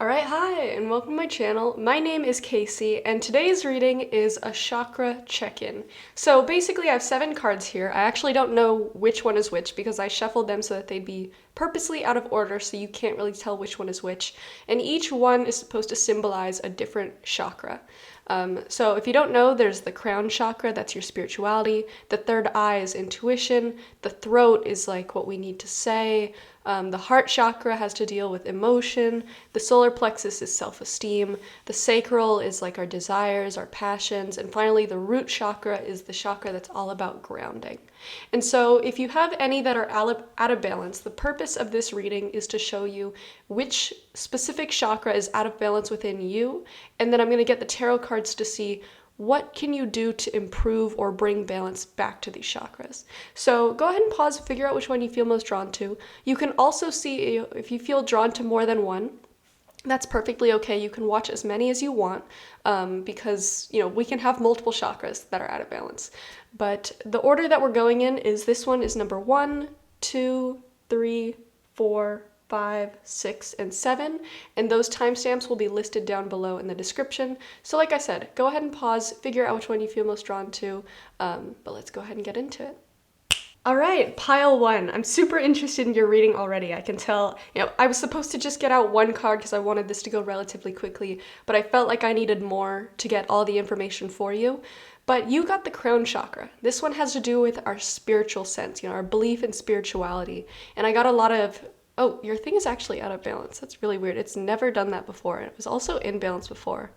Alright, hi, and welcome to my channel. My name is Casey, and today's reading is a chakra check-in. So basically I have 7 cards here. I actually don't know which one is which because I shuffled them so that they'd be purposely out of order so you can't really tell which one is which. And each one is supposed to symbolize a different chakra. So if you don't know, there's the crown chakra, that's your spirituality. The third eye is intuition. The throat is like what we need to say. The heart chakra has to deal with emotion. The solar plexus is self-esteem. The sacral is like our desires, our passions. And finally, the root chakra is the chakra that's all about grounding. And so if you have any that are out of balance, the purpose of this reading is to show you which specific chakra is out of balance within you. And then I'm going to get the tarot cards to see what can you do to improve or bring balance back to these chakras. So go ahead and pause and figure out which one you feel most drawn to. You can also see if you feel drawn to more than one. That's perfectly okay. You can watch as many as you want because, we can have multiple chakras that are out of balance. But the order that we're going in is this one is number 1, 2, 3, 4, 5, 6, and 7, and those timestamps will be listed down below in the description. So like I said, go ahead and pause, figure out which one you feel most drawn to, but let's go ahead and get into it. All right, pile 1. I'm super interested in your reading already. I can tell, I was supposed to just get out one card because I wanted this to go relatively quickly, but I felt like I needed more to get all the information for you. But you got the crown chakra. This one has to do with our spiritual sense, our belief in spirituality. And I got a lot of, oh, your thing is actually out of balance. That's really weird. It's never done that before. It was also in balance before.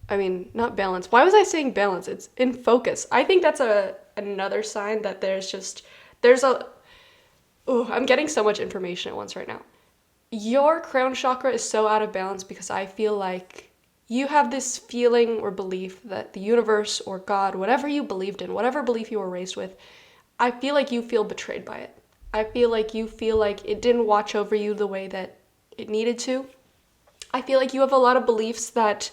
I mean, not balance. Why was I saying balance? It's in focus. I think that's another sign that I'm getting so much information at once right now. Your crown chakra is so out of balance because I feel like you have this feeling or belief that the universe or God, whatever you believed in, whatever belief you were raised with, I feel like you feel betrayed by it. I feel like you feel like it didn't watch over you the way that it needed to. I feel like you have a lot of beliefs that,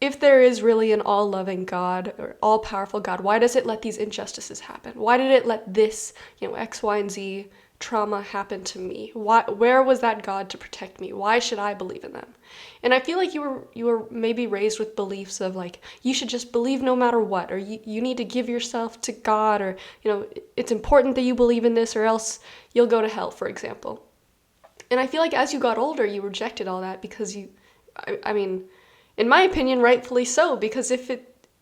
if there is really an all-loving God or all-powerful God, why does it let these injustices happen? Why did it let this, X, Y, and Z trauma happen to me? Where was that God to protect me? Why should I believe in them? And I feel like you were maybe raised with beliefs of like, you should just believe no matter what, or you need to give yourself to God, or, it's important that you believe in this or else you'll go to hell, for example. And I feel like as you got older, you rejected all that because I mean, in my opinion, rightfully so, because if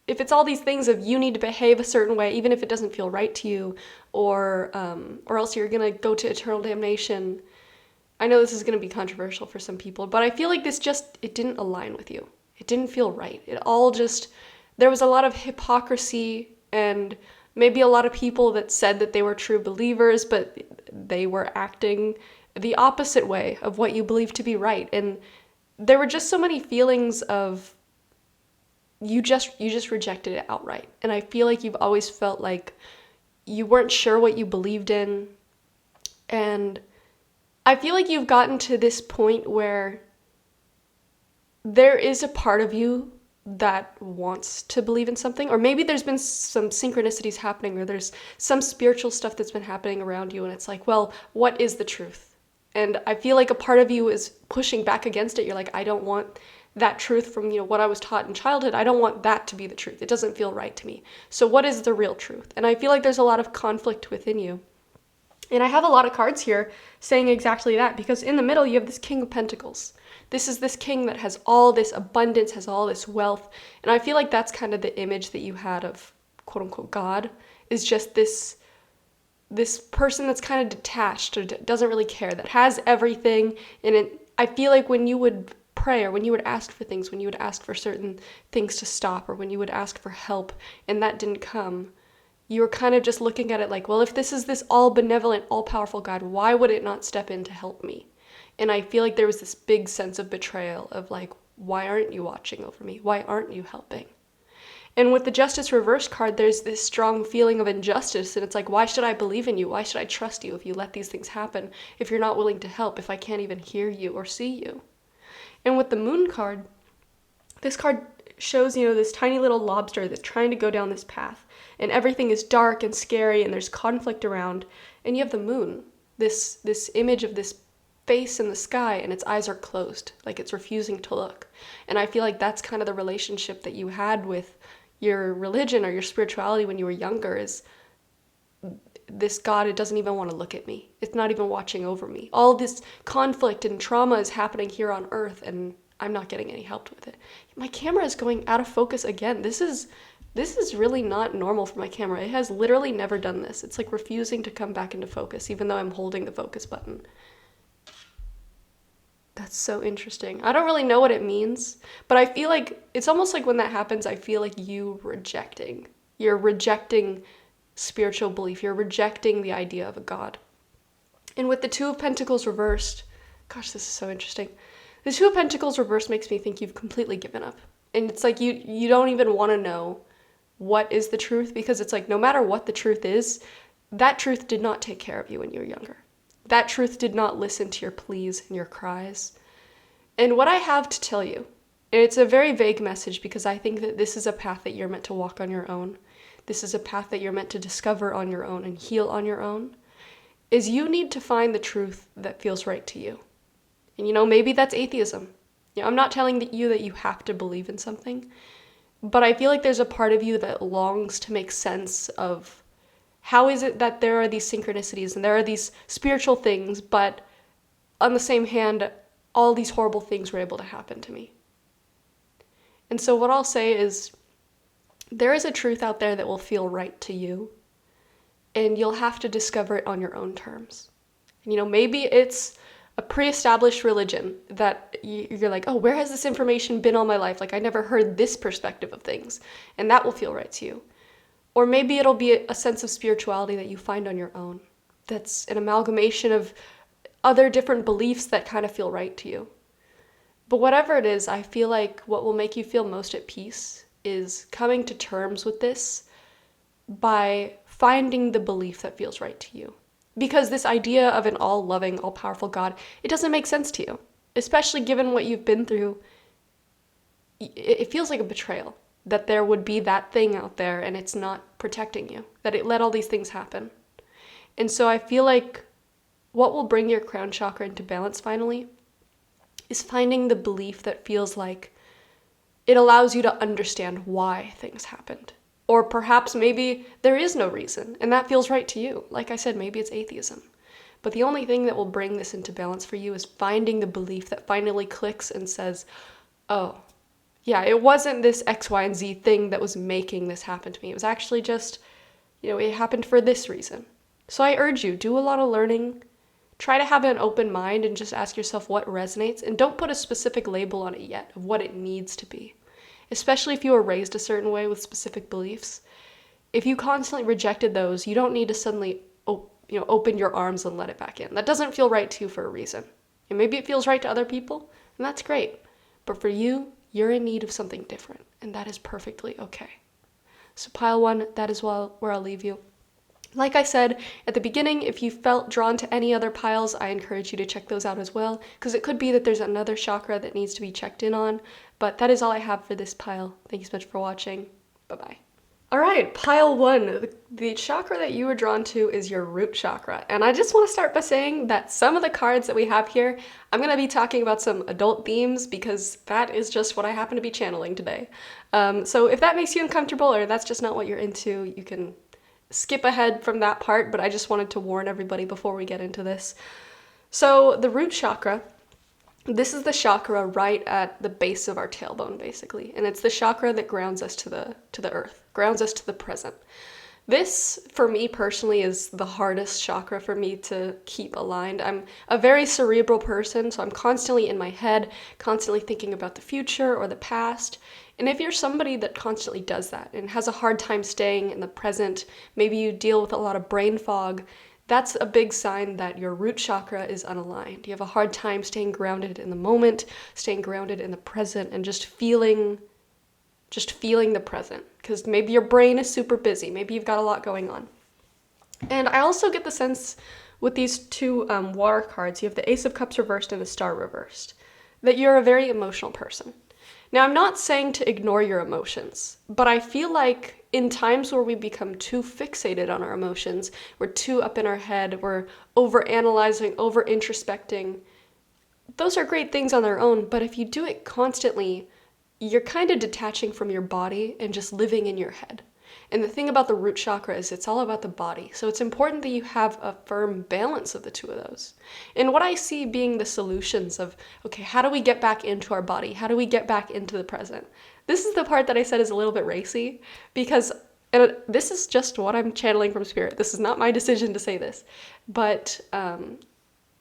it's all these things of you need to behave a certain way, even if it doesn't feel right to you, or else you're gonna go to eternal damnation. I know this is gonna be controversial for some people, but I feel like it didn't align with you. It didn't feel right. There was a lot of hypocrisy and maybe a lot of people that said that they were true believers, but they were acting the opposite way of what you believe to be right. And there were just so many feelings of you just rejected it outright. And I feel like you've always felt like you weren't sure what you believed in. And I feel like you've gotten to this point where there is a part of you that wants to believe in something, or maybe there's been some synchronicities happening, or there's some spiritual stuff that's been happening around you, and it's like, well, what is the truth? And I feel like a part of you is pushing back against it. You're like, I don't want that truth from, what I was taught in childhood. I don't want that to be the truth. It doesn't feel right to me. So what is the real truth? And I feel like there's a lot of conflict within you. And I have a lot of cards here saying exactly that, because in the middle you have this King of Pentacles. This is this king that has all this abundance, has all this wealth. And I feel like that's kind of the image that you had of quote unquote God, is just this person that's kind of detached or doesn't really care, that has everything. And I feel like when you would pray, or when you would ask for things, when you would ask for certain things to stop, or when you would ask for help and that didn't come, you were kind of just looking at it like, well, if this is this all benevolent, all powerful God, why would it not step in to help me? And I feel like there was this big sense of betrayal of like, why aren't you watching over me? Why aren't you helping? And with the Justice Reverse card, there's this strong feeling of injustice, and it's like, why should I believe in you? Why should I trust you if you let these things happen? If you're not willing to help, if I can't even hear you or see you? And with the Moon card, this card shows, this tiny little lobster that's trying to go down this path, and everything is dark and scary, and there's conflict around, and you have the Moon, this image of this face in the sky and its eyes are closed, like it's refusing to look. And I feel like that's kind of the relationship that you had with your religion or your spirituality when you were younger, is this God, it doesn't even want to look at me. It's not even watching over me. All this conflict and trauma is happening here on earth and I'm not getting any help with it. My camera is going out of focus again. This is really not normal for my camera. It has literally never done this. It's like refusing to come back into focus even though I'm holding the focus button. That's so interesting. I don't really know what it means, but I feel like it's almost like when that happens, I feel like you're rejecting spiritual belief. You're rejecting the idea of a God. And with the Two of Pentacles reversed, gosh, this is so interesting. The Two of Pentacles reversed makes me think you've completely given up. And it's like you don't even want to know what is the truth, because it's like no matter what the truth is, that truth did not take care of you when you were younger. That truth did not listen to your pleas and your cries. And what I have to tell you, and it's a very vague message because I think that this is a path that you're meant to walk on your own. This is a path that you're meant to discover on your own and heal on your own, is you need to find the truth that feels right to you. And maybe that's atheism. I'm not telling you that you have to believe in something, but I feel like there's a part of you that longs to make sense of how is it that there are these synchronicities and there are these spiritual things, but on the same hand, all these horrible things were able to happen to me. And so what I'll say is, there is a truth out there that will feel right to you, and you'll have to discover it on your own terms. And maybe it's a pre-established religion that you're like, oh, where has this information been all my life? Like, I never heard this perspective of things, and that will feel right to you. Or maybe it'll be a sense of spirituality that you find on your own. That's an amalgamation of other different beliefs that kind of feel right to you. But whatever it is, I feel like what will make you feel most at peace is coming to terms with this by finding the belief that feels right to you. Because this idea of an all-loving, all-powerful God, it doesn't make sense to you. Especially given what you've been through, it feels like a betrayal. That there would be that thing out there and it's not protecting you. That it let all these things happen. And so I feel like what will bring your crown chakra into balance finally is finding the belief that feels like it allows you to understand why things happened. Or perhaps maybe there is no reason, and that feels right to you. Like I said, maybe it's atheism. But the only thing that will bring this into balance for you is finding the belief that finally clicks and says, oh, yeah, it wasn't this X, Y, and Z thing that was making this happen to me. It was actually just, it happened for this reason. So I urge you, do a lot of learning. Try to have an open mind and just ask yourself what resonates, and don't put a specific label on it yet of what it needs to be. Especially if you were raised a certain way with specific beliefs. If you constantly rejected those, you don't need to suddenly open your arms and let it back in. That doesn't feel right to you for a reason. And maybe it feels right to other people, and that's great. But for you, you're in need of something different, and that is perfectly okay. So pile 1, that is where I'll leave you. Like I said at the beginning, if you felt drawn to any other piles, I encourage you to check those out as well, because it could be that there's another chakra that needs to be checked in on. But that is all I have for this pile. Thank you so much for watching. Bye-bye. All right, pile 1. The chakra that you were drawn to is your root chakra. And I just want to start by saying that some of the cards that we have here, I'm going to be talking about some adult themes because that is just what I happen to be channeling today. So if that makes you uncomfortable or that's just not what you're into, you can skip ahead from that part, but I just wanted to warn everybody before we get into this. So the root chakra, this is the chakra right at the base of our tailbone, basically. And it's the chakra that grounds us to the earth, grounds us to the present. This, for me personally, is the hardest chakra for me to keep aligned. I'm a very cerebral person, so I'm constantly in my head, constantly thinking about the future or the past. And if you're somebody that constantly does that and has a hard time staying in the present, maybe you deal with a lot of brain fog, that's a big sign that your root chakra is unaligned. You have a hard time staying grounded in the moment, staying grounded in the present, and just feeling the present. Because maybe your brain is super busy. Maybe you've got a lot going on. And I also get the sense with these two water cards, you have the Ace of Cups reversed and the Star reversed, that you're a very emotional person. Now, I'm not saying to ignore your emotions, but I feel like in times where we become too fixated on our emotions, we're too up in our head, we're over-analyzing, over-introspecting, those are great things on their own, but if you do it constantly, you're kind of detaching from your body and just living in your head. And the thing about the root chakra is it's all about the body. So it's important that you have a firm balance of the two of those. And what I see being the solutions of, okay, how do we get back into our body? How do we get back into the present? This is the part that I said is a little bit racy, because and this is just what I'm channeling from spirit. This is not my decision to say this, but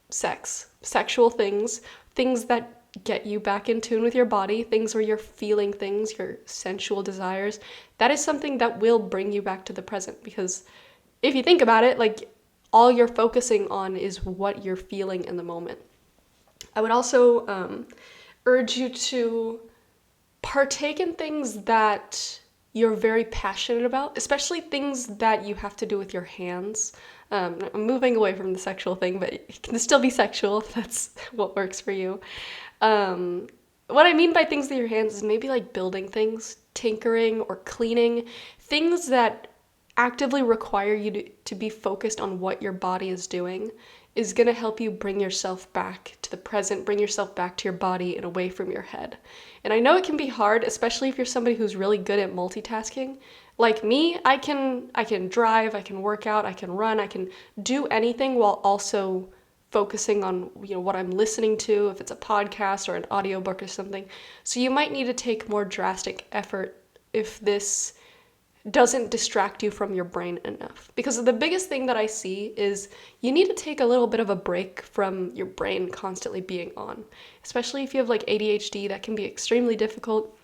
sexual things that get you back in tune with your body, things where you're feeling things, your sensual desires, that is something that will bring you back to the present. Because if you think about it, like, all you're focusing on is what you're feeling in the moment. I would also urge you to partake in things that you're very passionate about, especially things that you have to do with your hands. I'm moving away from the sexual thing, but it can still be sexual if that's what works for you. What I mean by things with your hands is maybe like building things, tinkering, or cleaning, things that actively require you to be focused on what your body is doing is going to help you bring yourself back to the present, bring yourself back to your body and away from your head. And I know it can be hard, especially if you're somebody who's really good at multitasking. Like me, I can drive, I can work out, I can run, I can do anything while also focusing on, what I'm listening to, if it's a podcast or an audiobook or something. So you might need to take more drastic effort if this doesn't distract you from your brain enough. Because the biggest thing that I see is you need to take a little bit of a break from your brain constantly being on. Especially if you have like ADHD, that can be extremely difficult.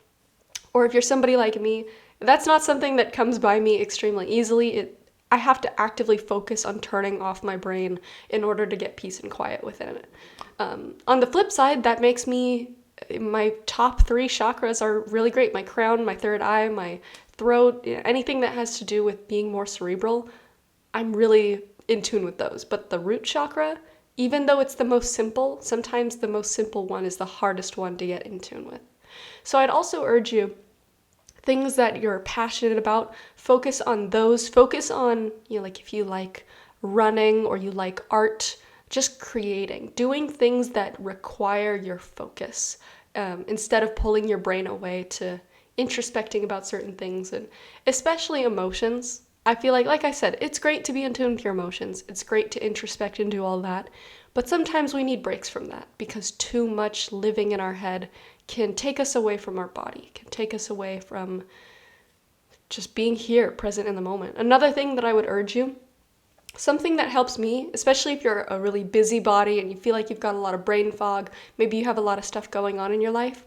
Or if you're somebody like me, that's not something that comes by me extremely easily. I have to actively focus on turning off my brain in order to get peace and quiet within it. On the flip side, that makes my top 3 chakras are really great. My crown, my third eye, my throat, anything that has to do with being more cerebral, I'm really in tune with those. But the root chakra, even though it's the most simple, sometimes the most simple one is the hardest one to get in tune with. So I'd also urge you, things that you're passionate about, focus on those. Focus on, like if you like running or you like art, just creating, doing things that require your focus, instead of pulling your brain away to introspecting about certain things, and especially emotions. I feel like I said, it's great to be in tune with your emotions. It's great to introspect and do all that. But sometimes we need breaks from that, because too much living in our head can take us away from our body, can take us away from just being here, present in the moment. Another thing that I would urge you, something that helps me, especially if you're a really busy body and you feel like you've got a lot of brain fog, maybe you have a lot of stuff going on in your life,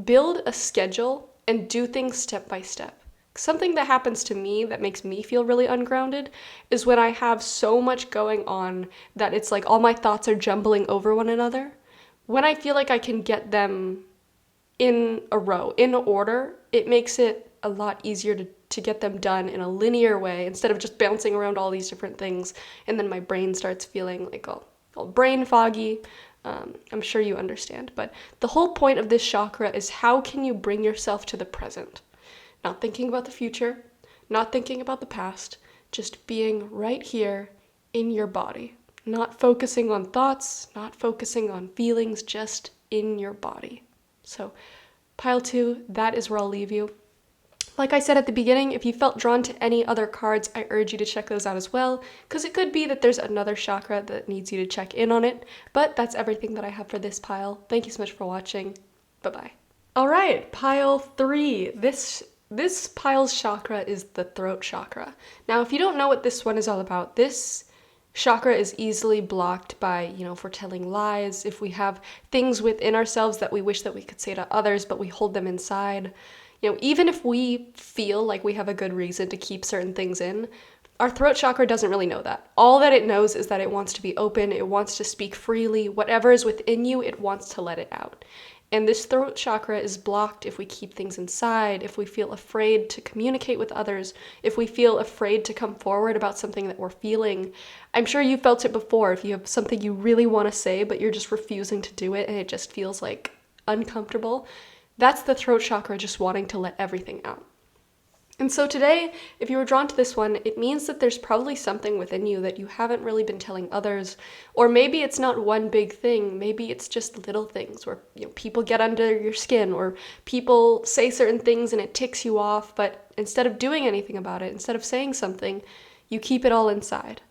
build a schedule and do things step by step. Something that happens to me that makes me feel really ungrounded is when I have so much going on that it's like all my thoughts are jumbling over one another. When I feel like I can get them in a row, in order, it makes it a lot easier to get them done in a linear way instead of just bouncing around all these different things, and then my brain starts feeling like all brain foggy. I'm sure you understand, but the whole point of this chakra is how can you bring yourself to the present? Not thinking about the future, not thinking about the past, just being right here in your body. Not focusing on thoughts, not focusing on feelings, just in your body. So, pile 2, that is where I'll leave you. Like I said at the beginning, if you felt drawn to any other cards, I urge you to check those out as well, because it could be that there's another chakra that needs you to check in on it. But that's everything that I have for this pile. Thank you so much for watching. Bye-bye. All right, pile 3. This pile's chakra is the throat chakra. Now, if you don't know what this one is all about, this chakra is easily blocked by, if we're telling lies, if we have things within ourselves that we wish that we could say to others, but we hold them inside. Even if we feel like we have a good reason to keep certain things in, our throat chakra doesn't really know that. All that it knows is that it wants to be open, it wants to speak freely, whatever is within you, it wants to let it out. And this throat chakra is blocked if we keep things inside, if we feel afraid to communicate with others, if we feel afraid to come forward about something that we're feeling. I'm sure you felt it before, if you have something you really want to say, but you're just refusing to do it and it just feels like uncomfortable. That's the throat chakra just wanting to let everything out. And so today, if you were drawn to this one, it means that there's probably something within you that you haven't really been telling others, or maybe it's not one big thing, maybe it's just little things where people get under your skin, or people say certain things and it ticks you off, but instead of doing anything about it, instead of saying something, you keep it all inside.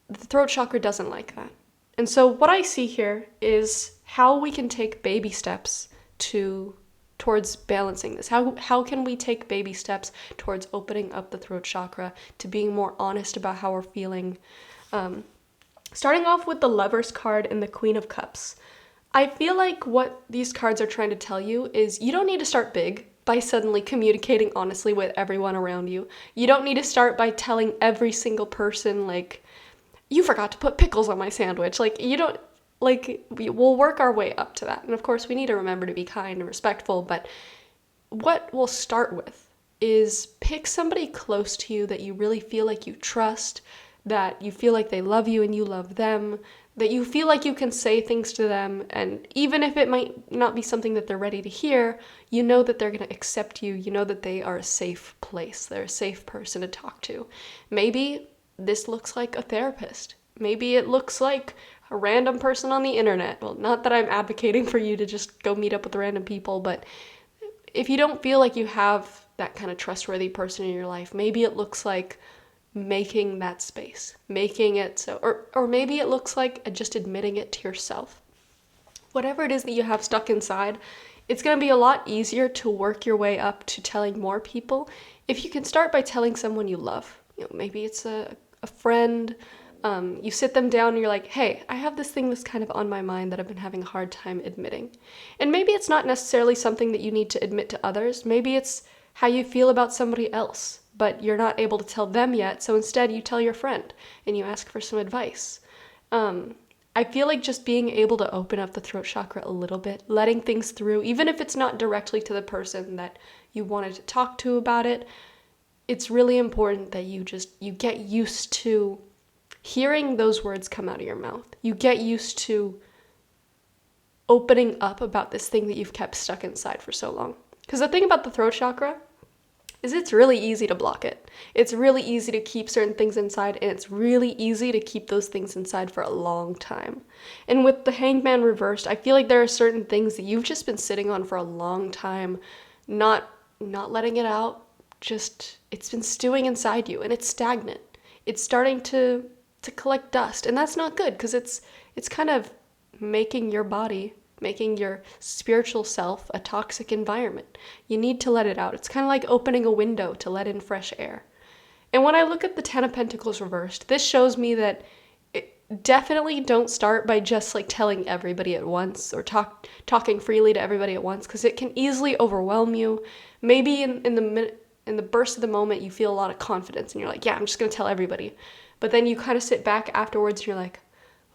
The throat chakra doesn't like that. And so what I see here is how we can take baby steps towards balancing this. How can we take baby steps towards opening up the throat chakra, to being more honest about how we're feeling? Starting off with the Lover's card and the Queen of Cups. I feel like what these cards are trying to tell you is you don't need to start big by suddenly communicating honestly with everyone around you. You don't need to start by telling every single person, like, you forgot to put pickles on my sandwich. Like, you don't, like, we'll work our way up to that. And of course, we need to remember to be kind and respectful, but what we'll start with is pick somebody close to you that you really feel like you trust, that you feel like they love you and you love them, that you feel like you can say things to them, and even if it might not be something that they're ready to hear, you know that they're going to accept you, you know that they are a safe place, they're a safe person to talk to. Maybe this looks like a therapist. Maybe it looks like a random person on the internet. Well, not that I'm advocating for you to just go meet up with random people, but if you don't feel like you have that kind of trustworthy person in your life, maybe it looks like making that space, making it so, or maybe it looks like just admitting it to yourself. Whatever it is that you have stuck inside, it's going to be a lot easier to work your way up to telling more people if you can start by telling someone you love. Maybe it's a friend. You sit them down and you're like, hey, I have this thing that's kind of on my mind that I've been having a hard time admitting. And maybe it's not necessarily something that you need to admit to others. Maybe it's how you feel about somebody else, but you're not able to tell them yet. So instead you tell your friend and you ask for some advice. I feel like just being able to open up the throat chakra a little bit, letting things through, even if it's not directly to the person that you wanted to talk to about it, it's really important that you get used to hearing those words come out of your mouth. You get used to opening up about this thing that you've kept stuck inside for so long. Because the thing about the throat chakra is it's really easy to block it. It's really easy to keep certain things inside, and it's really easy to keep those things inside for a long time. And with the Hangman reversed, I feel like there are certain things that you've just been sitting on for a long time, not letting it out. Just, it's been stewing inside you, and it's stagnant. It's starting to collect dust, and that's not good, because it's kind of making your body, making your spiritual self a toxic environment. You need to let it out. It's kind of like opening a window to let in fresh air. And when I look at the Ten of Pentacles reversed, this shows me that definitely don't start by just like telling everybody at once, or talking freely to everybody at once, because it can easily overwhelm you. Maybe in the burst of the moment you feel a lot of confidence and you're like, yeah, I'm just gonna tell everybody. But then you kind of sit back afterwards and you're like,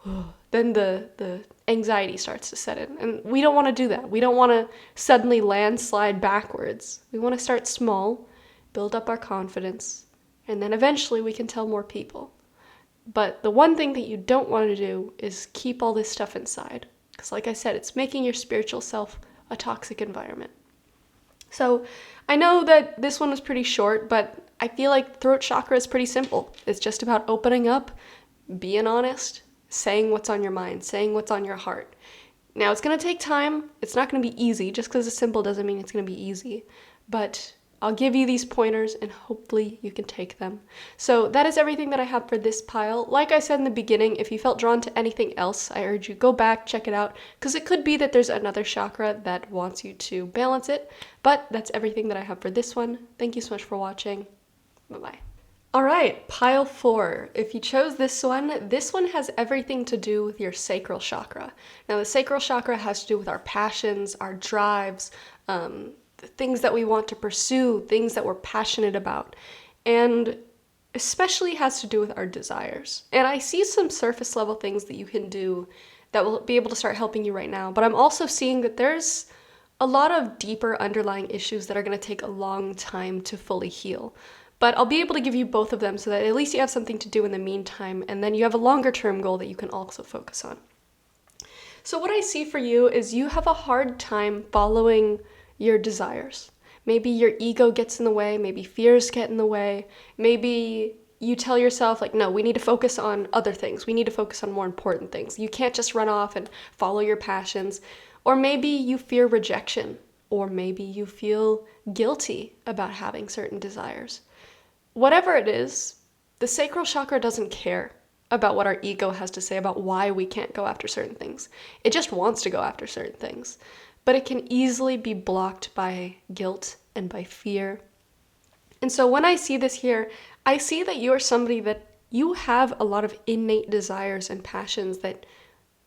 oh. Then the anxiety starts to set in. And we don't want to do that. We don't want to suddenly landslide backwards. We want to start small, build up our confidence, and then eventually we can tell more people. But the one thing that you don't want to do is keep all this stuff inside. Because like I said, it's making your spiritual self a toxic environment. So I know that this one was pretty short, but I feel like throat chakra is pretty simple. It's just about opening up, being honest, saying what's on your mind, saying what's on your heart. Now, it's going to take time. It's not going to be easy. Just because it's simple doesn't mean it's going to be easy. But I'll give you these pointers and hopefully you can take them. So that is everything that I have for this pile. Like I said in the beginning, if you felt drawn to anything else, I urge you go back, check it out, because it could be that there's another chakra that wants you to balance it. But that's everything that I have for this one. Thank you so much for watching. Bye-bye. All right, pile 4. If you chose this one has everything to do with your sacral chakra. Now, the sacral chakra has to do with our passions, our drives, the things that we want to pursue, things that we're passionate about, and especially has to do with our desires. And I see some surface level things that you can do that will be able to start helping you right now, but I'm also seeing that there's a lot of deeper underlying issues that are going to take a long time to fully heal. But I'll be able to give you both of them so that at least you have something to do in the meantime, and then you have a longer term goal that you can also focus on. So what I see for you is you have a hard time following your desires. Maybe your ego gets in the way, maybe fears get in the way, maybe you tell yourself like, no, we need to focus on other things. We need to focus on more important things. You can't just run off and follow your passions. Or maybe you fear rejection, or maybe you feel guilty about having certain desires. Whatever it is, the sacral chakra doesn't care about what our ego has to say about why we can't go after certain things. It just wants to go after certain things. But it can easily be blocked by guilt and by fear. And so when I see this here, I see that you are somebody that you have a lot of innate desires and passions that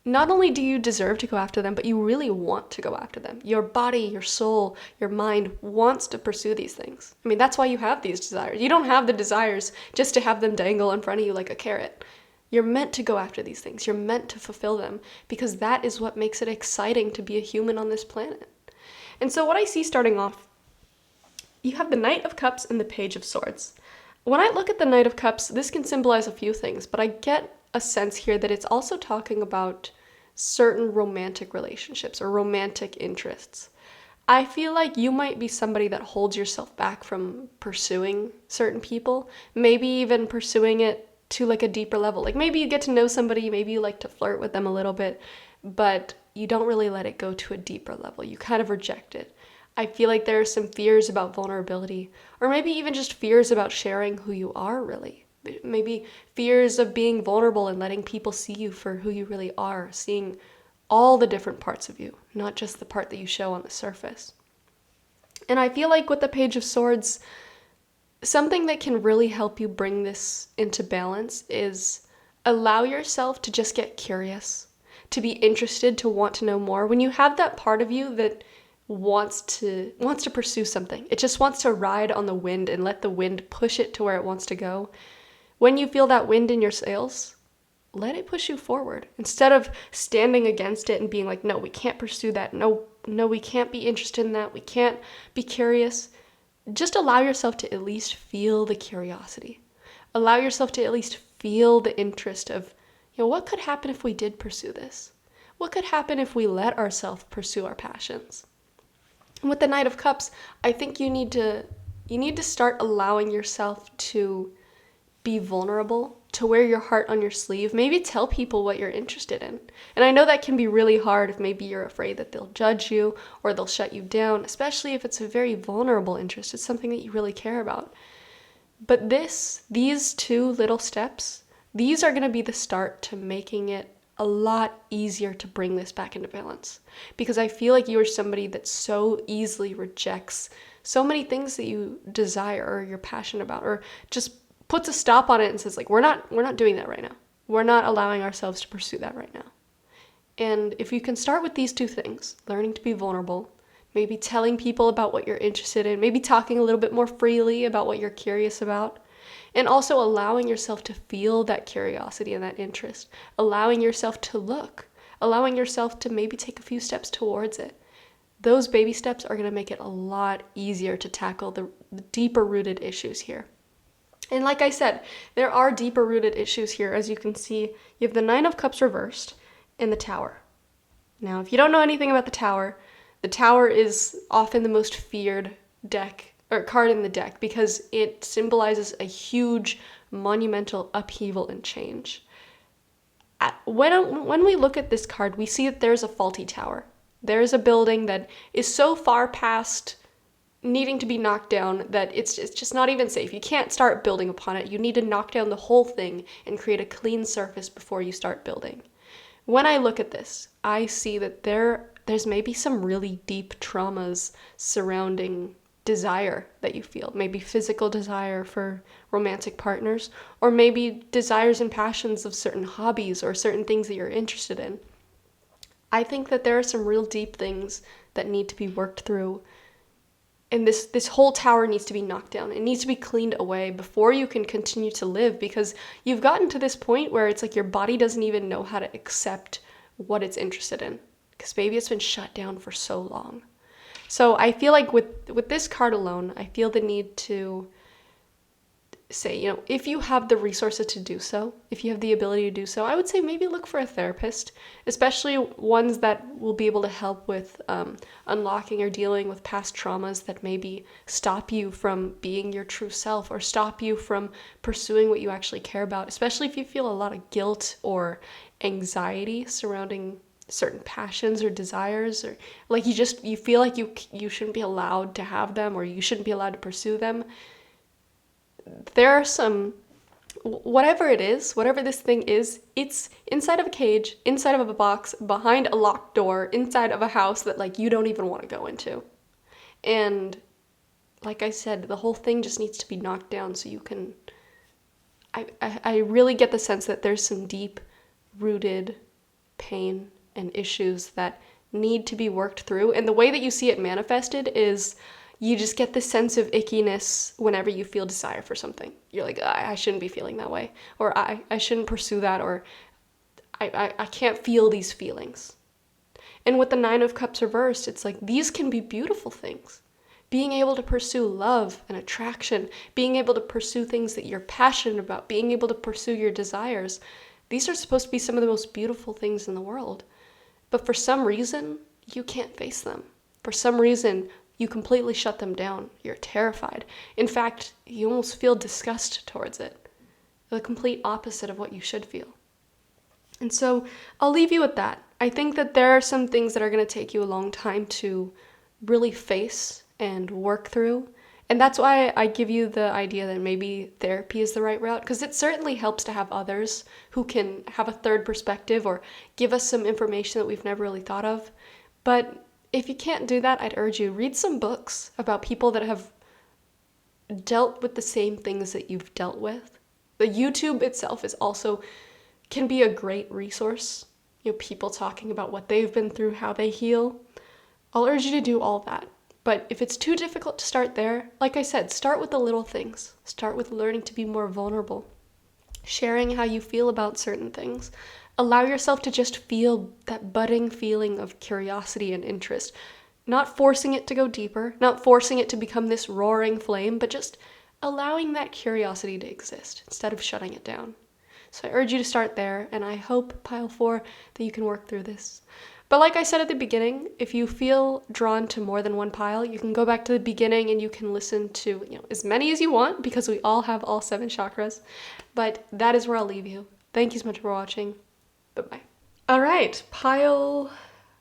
not only do you deserve to go after them, but you really want to go after them. Your body, your soul, your mind wants to pursue these things. I mean, that's why you have these desires. You don't have the desires just to have them dangle in front of you like a carrot. You're meant to go after these things. You're meant to fulfill them because that is what makes it exciting to be a human on this planet. And so what I see starting off, you have the Knight of Cups and the Page of Swords. When I look at the Knight of Cups, this can symbolize a few things, but I get a sense here that it's also talking about certain romantic relationships or romantic interests. I feel like you might be somebody that holds yourself back from pursuing certain people, maybe even pursuing it to like a deeper level. Like maybe you get to know somebody, maybe you like to flirt with them a little bit, but you don't really let it go to a deeper level. You kind of reject it. I feel like there are some fears about vulnerability, or maybe even just fears about sharing who you are really. Maybe fears of being vulnerable and letting people see you for who you really are, seeing all the different parts of you, not just the part that you show on the surface. And I feel like with the Page of Swords, something that can really help you bring this into balance is allow yourself to just get curious, to be interested, to want to know more. When you have that part of you that wants to pursue something, it just wants to ride on the wind and let the wind push it to where it wants to go. When you feel that wind in your sails, let it push you forward. Instead of standing against it and being like, no, we can't pursue that. No, we can't be interested in that. We can't be curious. Just allow yourself to at least feel the curiosity. Allow yourself to at least feel the interest of, what could happen if we did pursue this? What could happen if we let ourselves pursue our passions? And with the Knight of Cups, I think you need to start allowing yourself to be vulnerable, to wear your heart on your sleeve, maybe tell people what you're interested in. And I know that can be really hard if maybe you're afraid that they'll judge you or they'll shut you down, especially if it's a very vulnerable interest. It's something that you really care about. But these two little steps, these are going to be the start to making it a lot easier to bring this back into balance. Because I feel like you are somebody that so easily rejects so many things that you desire or you're passionate about, or just puts a stop on it and says like, we're not doing that right now. We're not allowing ourselves to pursue that right now. And if you can start with these two things, learning to be vulnerable, maybe telling people about what you're interested in, maybe talking a little bit more freely about what you're curious about, and also allowing yourself to feel that curiosity and that interest, allowing yourself to look, allowing yourself to maybe take a few steps towards it. Those baby steps are going to make it a lot easier to tackle the deeper rooted issues here. And like I said, there are deeper rooted issues here. As you can see, you have the Nine of Cups reversed and the Tower. Now, if you don't know anything about the Tower is often the most feared deck or card in the deck because it symbolizes a huge monumental upheaval and change. When we look at this card, we see that there's a faulty tower. There's a building that is so far past needing to be knocked down that it's just not even safe. You can't start building upon it. You need to knock down the whole thing and create a clean surface before you start building. When I look at this, I see that there's maybe some really deep traumas surrounding desire that you feel. Maybe physical desire for romantic partners, or maybe desires and passions of certain hobbies or certain things that you're interested in. I think that there are some real deep things that need to be worked through. And this whole tower needs to be knocked down. It needs to be cleaned away before you can continue to live, because you've gotten to this point where it's like your body doesn't even know how to accept what it's interested in, because maybe it's been shut down for so long. So I feel like with this card alone, I feel the need to say, if you have the resources to do so, if you have the ability to do so, I would say maybe look for a therapist, especially ones that will be able to help with unlocking or dealing with past traumas that maybe stop you from being your true self or stop you from pursuing what you actually care about, especially if you feel a lot of guilt or anxiety surrounding certain passions or desires, or like you feel like you shouldn't be allowed to have them or you shouldn't be allowed to pursue them. There are some, whatever it is, whatever this thing is, it's inside of a cage, inside of a box, behind a locked door, inside of a house that like you don't even want to go into. And like I said, the whole thing just needs to be knocked down so you can, I really get the sense that there's some deep rooted pain and issues that need to be worked through. And the way that you see it manifested is you just get this sense of ickiness whenever you feel desire for something. You're like, I shouldn't be feeling that way, or I shouldn't pursue that, or I can't feel these feelings. And with the Nine of Cups reversed, it's like these can be beautiful things. Being able to pursue love and attraction, being able to pursue things that you're passionate about, being able to pursue your desires, these are supposed to be some of the most beautiful things in the world. But for some reason, you can't face them. For some reason, you completely shut them down. You're terrified. In fact, you almost feel disgust towards it. The complete opposite of what you should feel. And so I'll leave you with that. I think that there are some things that are going to take you a long time to really face and work through. And that's why I give you the idea that maybe therapy is the right route, because it certainly helps to have others who can have a third perspective or give us some information that we've never really thought of. But if you can't do that, I'd urge you, read some books about people that have dealt with the same things that you've dealt with. The YouTube itself can be a great resource. People talking about what they've been through, how they heal. I'll urge you to do all that. But if it's too difficult to start there, like I said, start with the little things. Start with learning to be more vulnerable, sharing how you feel about certain things. Allow yourself to just feel that budding feeling of curiosity and interest, not forcing it to go deeper, not forcing it to become this roaring flame, but just allowing that curiosity to exist instead of shutting it down. So I urge you to start there, and I hope, Pile 4, that you can work through this. But like I said at the beginning, if you feel drawn to more than one pile, you can go back to the beginning and you can listen to as many as you want, because we all have all 7 chakras. But that is where I'll leave you. Thank you so much for watching. Bye-bye. All right, pile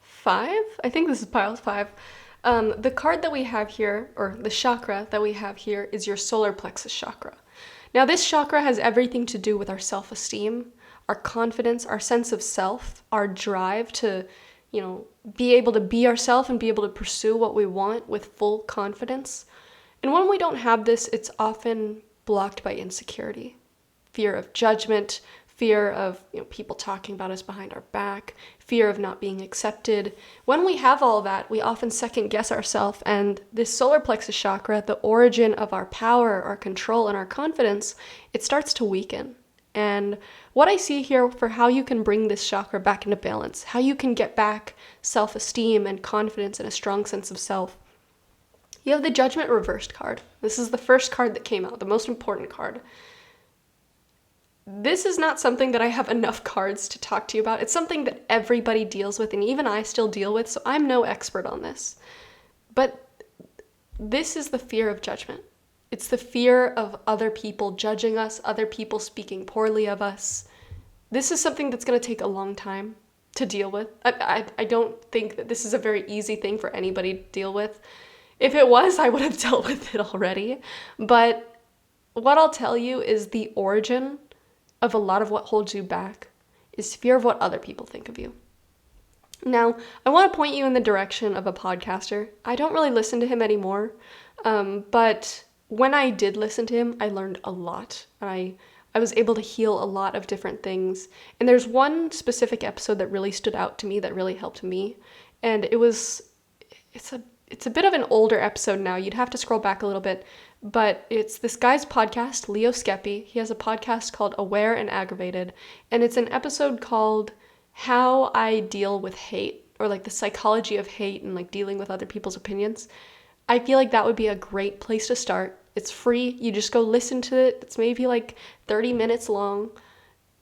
5? I think this is pile 5. The card that we have here, or the chakra that we have here, is your solar plexus chakra. Now, this chakra has everything to do with our self-esteem, our confidence, our sense of self, our drive to, be able to be ourselves and be able to pursue what we want with full confidence. And when we don't have this, it's often blocked by insecurity, fear of judgment, fear of people talking about us behind our back, fear of not being accepted. When we have all that, we often second guess ourselves, and this solar plexus chakra, the origin of our power, our control, and our confidence, it starts to weaken. And what I see here for how you can bring this chakra back into balance, how you can get back self-esteem and confidence and a strong sense of self, you have the Judgment reversed card. This is the first card that came out, the most important card. This is not something that I have enough cards to talk to you about. It's something that everybody deals with, and even I still deal with, so I'm no expert on this. But this is the fear of judgment. It's the fear of other people judging us, other people speaking poorly of us. This is something that's going to take a long time to deal with. I don't think that this is a very easy thing for anybody to deal with. If it was, I would have dealt with it already. But what I'll tell you is the origin of a lot of what holds you back is fear of what other people think of you. Now, I want to point you in the direction of a podcaster. I don't really listen to him anymore, but when I did listen to him, I learned a lot. I was able to heal a lot of different things. And there's one specific episode that really stood out to me, that really helped me. And it's a bit of an older episode now. You'd have to scroll back a little bit. But it's this guy's podcast, Leo Skeppy. He has a podcast called Aware and Aggravated. And it's an episode called How I Deal with Hate, or like the psychology of hate and like dealing with other people's opinions. I feel like that would be a great place to start It's free. You just go listen to it. It's maybe like 30 minutes long.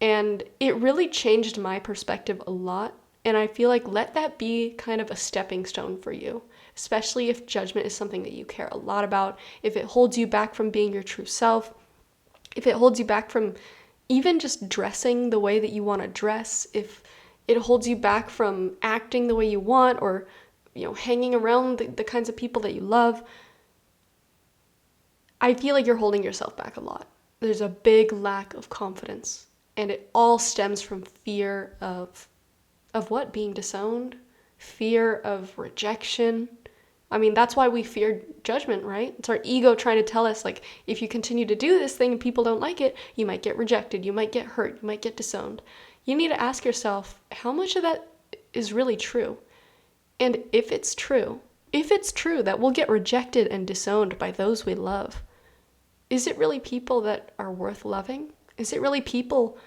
And it really changed my perspective a lot. And I feel like let that be kind of a stepping stone for you, especially if judgment is something that you care a lot about, if it holds you back from being your true self, if it holds you back from even just dressing the way that you want to dress, if it holds you back from acting the way you want, or hanging around the kinds of people that you love. I feel like you're holding yourself back a lot. There's a big lack of confidence, and it all stems from fear of what? Being disowned, fear of rejection. I mean, that's why we fear judgment, right? It's our ego trying to tell us, like, if you continue to do this thing and people don't like it, you might get rejected, you might get hurt, you might get disowned. You need to ask yourself, how much of that is really true? And if it's true that we'll get rejected and disowned by those we love, is it really people that are worth loving? Is it really people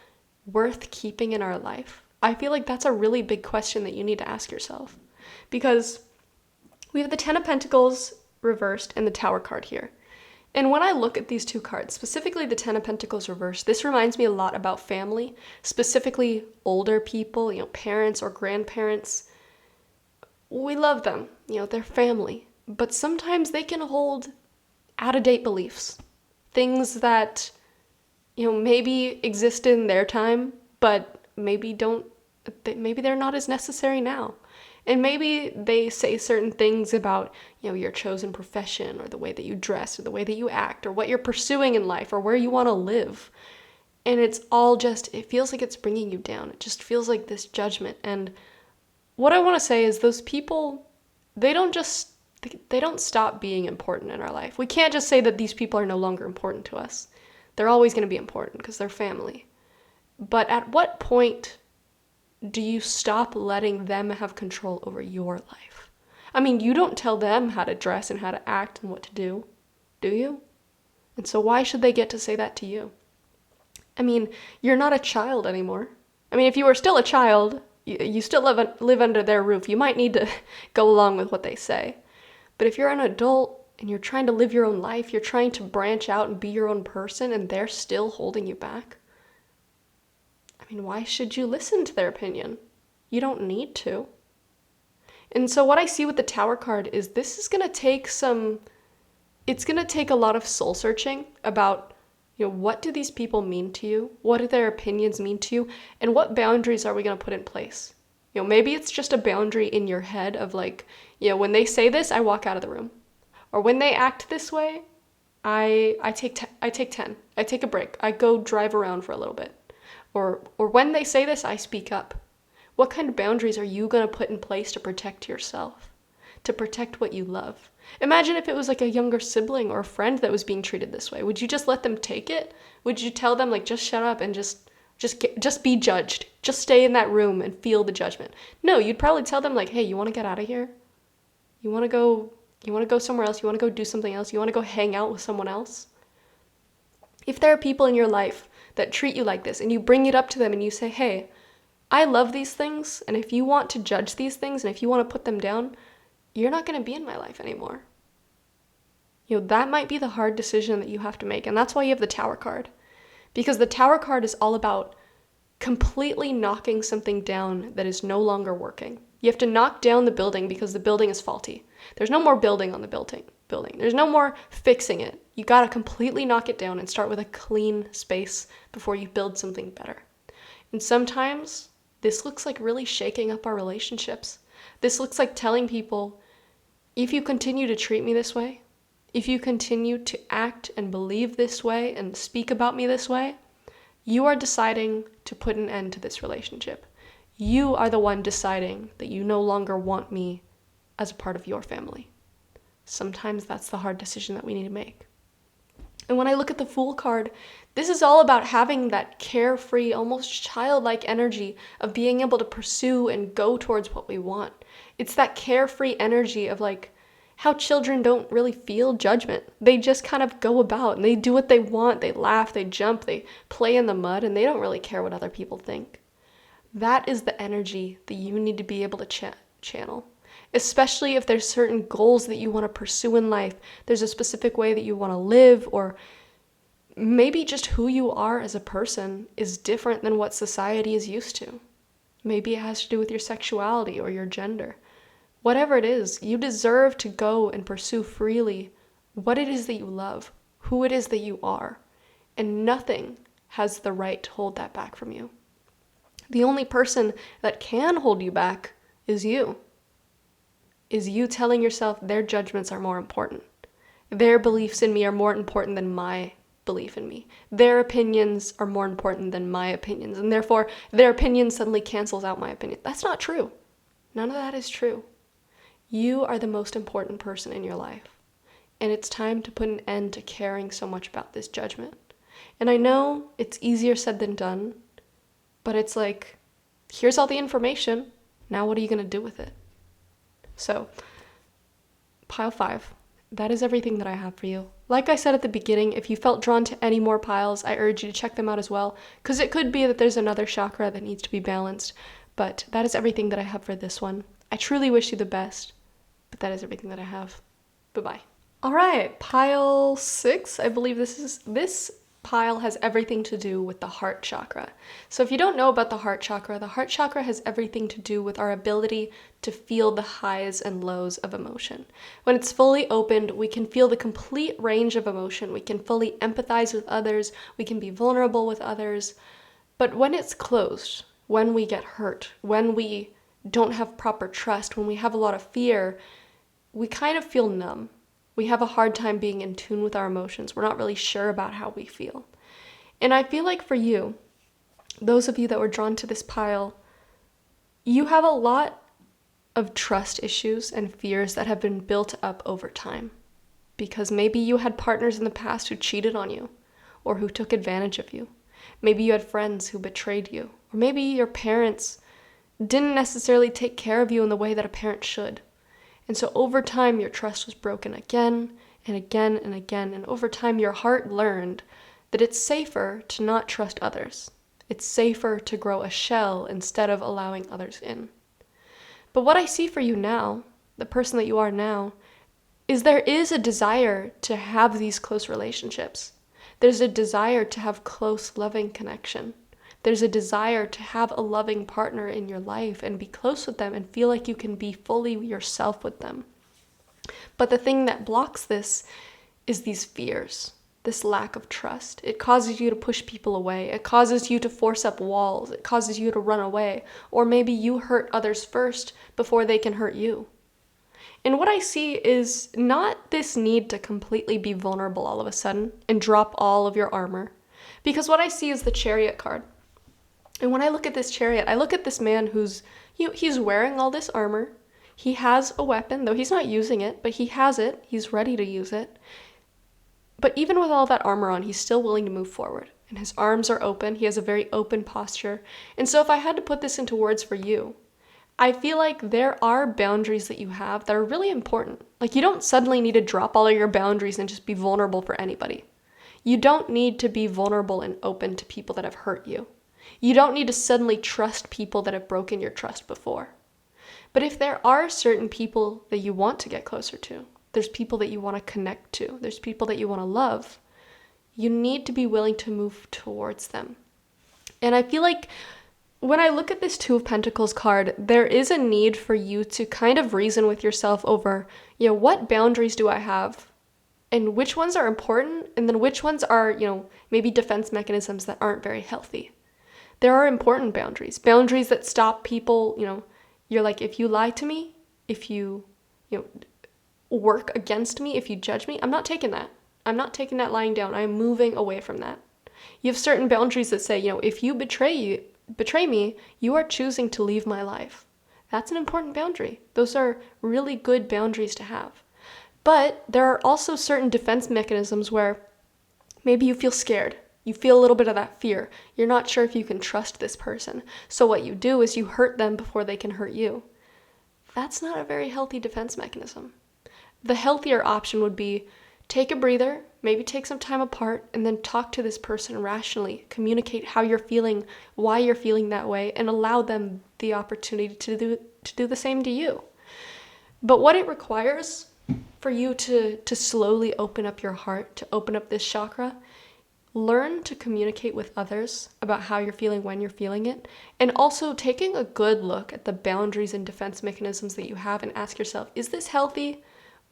worth keeping in our life? I feel like that's a really big question that you need to ask yourself, because we have the Ten of Pentacles reversed and the Tower card here. And when I look at these two cards, specifically the Ten of Pentacles reversed, this reminds me a lot about family, specifically older people, parents or grandparents. We love them, they're family, but sometimes they can hold out-of-date beliefs, things that, maybe existed in their time, but maybe they're not as necessary now. And maybe they say certain things about, your chosen profession, or the way that you dress, or the way that you act, or what you're pursuing in life, or where you want to live. And it's all it feels like it's bringing you down. It just feels like this judgment. And what I want to say is those people, they don't stop being important in our life. We can't just say that these people are no longer important to us. They're always going to be important because they're family. But at what point do you stop letting them have control over your life? I mean, you don't tell them how to dress and how to act and what to do you? And so why should they get to say that to you? I mean, you're not a child anymore. I mean, if you were still a child, you still live under their roof. You might need to go along with what they say. But if you're an adult and you're trying to live your own life, you're trying to branch out and be your own person, and they're still holding you back, I mean, why should you listen to their opinion? You don't need to. And so what I see with the Tower card is this is going to take it's going to take a lot of soul searching about, what do these people mean to you? What do their opinions mean to you? And what boundaries are we going to put in place? Maybe it's just a boundary in your head of like, when they say this, I walk out of the room. Or when they act this way, I take 10. I take a break. I go drive around for a little bit. Or when they say this, I speak up. What kind of boundaries are you going to put in place to protect yourself? To protect what you love? Imagine if it was like a younger sibling or a friend that was being treated this way. Would you just let them take it? Would you tell them, like, just shut up and just be judged? Just stay in that room and feel the judgment. No, you'd probably tell them, like, hey, you want to get out of here? You want to go somewhere else? You want to go do something else? You want to go hang out with someone else? If there are people in your life that treat you like this, and you bring it up to them and you say, hey, I love these things, and if you want to judge these things, and if you want to put them down, you're not going to be in my life anymore. That might be the hard decision that you have to make, and that's why you have the Tower card. Because the Tower card is all about completely knocking something down that is no longer working. You have to knock down the building because the building is faulty. There's no more building on the building. There's no more fixing it. You gotta completely knock it down and start with a clean space before you build something better. And sometimes this looks like really shaking up our relationships. This looks like telling people, if you continue to treat me this way, if you continue to act and believe this way and speak about me this way, you are deciding to put an end to this relationship. You are the one deciding that you no longer want me as a part of your family. Sometimes that's the hard decision that we need to make. And when I look at the Fool card, this is all about having that carefree, almost childlike energy of being able to pursue and go towards what we want. It's that carefree energy of like how children don't really feel judgment. They just kind of go about and they do what they want. They laugh, they jump, they play in the mud, and they don't really care what other people think. That is the energy that you need to be able to channel. especially if there's certain goals that you want to pursue in life. There's a specific way that you want to live, or maybe just who you are as a person is different than what society is used to. Maybe it has to do with your sexuality or your gender. Whatever it is, you deserve to go and pursue freely what it is that you love, who it is that you are, and nothing has the right to hold that back from you. The only person that can hold you back is you. Is you telling yourself their judgments are more important. Their beliefs in me are more important than my belief in me. Their opinions are more important than my opinions, and therefore their opinion suddenly cancels out my opinion. That's not true. None of that is true. You are the most important person in your life, and it's time to put an end to caring so much about this judgment. And I know it's easier said than done, but it's like, here's all the information. Now what are you going to do with it? So, pile 5. That is everything that I have for you. Like I said at the beginning, if you felt drawn to any more piles, I urge you to check them out as well, because it could be that there's another chakra that needs to be balanced. But that is everything that I have for this one. I truly wish you the best, but that is everything that I have. Bye-bye. All right, pile 6. I believe this pile has everything to do with the heart chakra. So if you don't know about the heart chakra has everything to do with our ability to feel the highs and lows of emotion. When it's fully opened, we can feel the complete range of emotion. We can fully empathize with others. We can be vulnerable with others. But when it's closed, when we get hurt, when we don't have proper trust, when we have a lot of fear, we kind of feel numb. We have a hard time being in tune with our emotions. We're not really sure about how we feel. And I feel like for you, those of you that were drawn to this pile, you have a lot of trust issues and fears that have been built up over time. Because maybe you had partners in the past who cheated on you, or who took advantage of you. Maybe you had friends who betrayed you, or maybe your parents didn't necessarily take care of you in the way that a parent should. And so over time, your trust was broken again and again and again. And over time, your heart learned that it's safer to not trust others. It's safer to grow a shell instead of allowing others in. But what I see for you now, the person that you are now, is there is a desire to have these close relationships. There's a desire to have close, loving connection. There's a desire to have a loving partner in your life and be close with them and feel like you can be fully yourself with them. But the thing that blocks this is these fears, this lack of trust. It causes you to push people away. It causes you to force up walls. It causes you to run away. Or maybe you hurt others first before they can hurt you. And what I see is not this need to completely be vulnerable all of a sudden and drop all of your armor. Because what I see is the Chariot card. And when I look at this Chariot, I look at this man who's, he's wearing all this armor. He has a weapon, though he's not using it, but he has it. He's ready to use it. But even with all that armor on, he's still willing to move forward. And his arms are open. He has a very open posture. And so if I had to put this into words for you, I feel like there are boundaries that you have that are really important. Like, you don't suddenly need to drop all of your boundaries and just be vulnerable for anybody. You don't need to be vulnerable and open to people that have hurt you. You don't need to suddenly trust people that have broken your trust before. But if there are certain people that you want to get closer to, there's people that you want to connect to, there's people that you want to love, you need to be willing to move towards them. And I feel like when I look at this Two of Pentacles card, there is a need for you to kind of reason with yourself over, what boundaries do I have? And which ones are important? And then which ones are, maybe defense mechanisms that aren't very healthy? There are important boundaries that stop people, you're like, if you lie to me, if you, work against me, if you judge me, I'm not taking that. I'm not taking that lying down. I'm moving away from that. You have certain boundaries that say, if you betray me, you are choosing to leave my life. That's an important boundary. Those are really good boundaries to have. But there are also certain defense mechanisms where maybe you feel scared. You feel a little bit of that fear. You're not sure if you can trust this person. So what you do is you hurt them before they can hurt you. That's not a very healthy defense mechanism. The healthier option would be take a breather, maybe take some time apart, and then talk to this person rationally. Communicate how you're feeling, why you're feeling that way, and allow them the opportunity to do the same to you. But what it requires for you to slowly open up your heart, to open up this chakra, learn to communicate with others about how you're feeling when you're feeling it, and also taking a good look at the boundaries and defense mechanisms that you have and ask yourself, is this healthy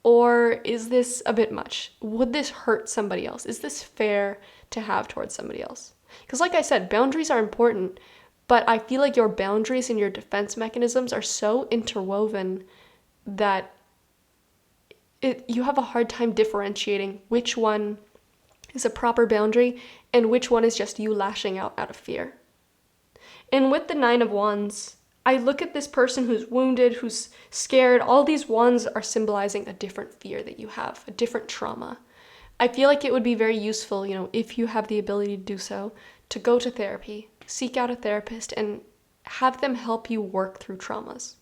or is this a bit much? Would this hurt somebody else? Is this fair to have towards somebody else? Because like I said, boundaries are important, but I feel like your boundaries and your defense mechanisms are so interwoven that you have a hard time differentiating which one is a proper boundary and which one is just you lashing out of fear. And with the Nine of Wands, I look at this person who's wounded, who's scared. All these wands are symbolizing a different fear that you have, a different trauma. I feel like it would be very useful, if you have the ability to do so, to go to therapy, seek out a therapist, and have them help you work through traumas.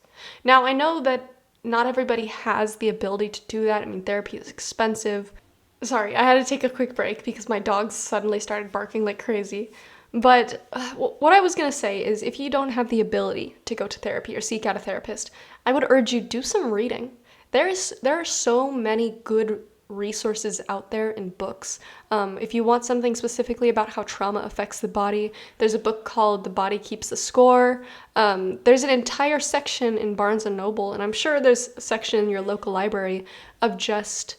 Now, I know that not everybody has the ability to do that. I mean, therapy is expensive. Sorry, I had to take a quick break because my dogs suddenly started barking like crazy. But what I was going to say is if you don't have the ability to go to therapy or seek out a therapist, I would urge you do some reading. There are so many good resources out there in books. If you want something specifically about how trauma affects the body, there's a book called The Body Keeps the Score. There's an entire section in Barnes & Noble, and I'm sure there's a section in your local library of just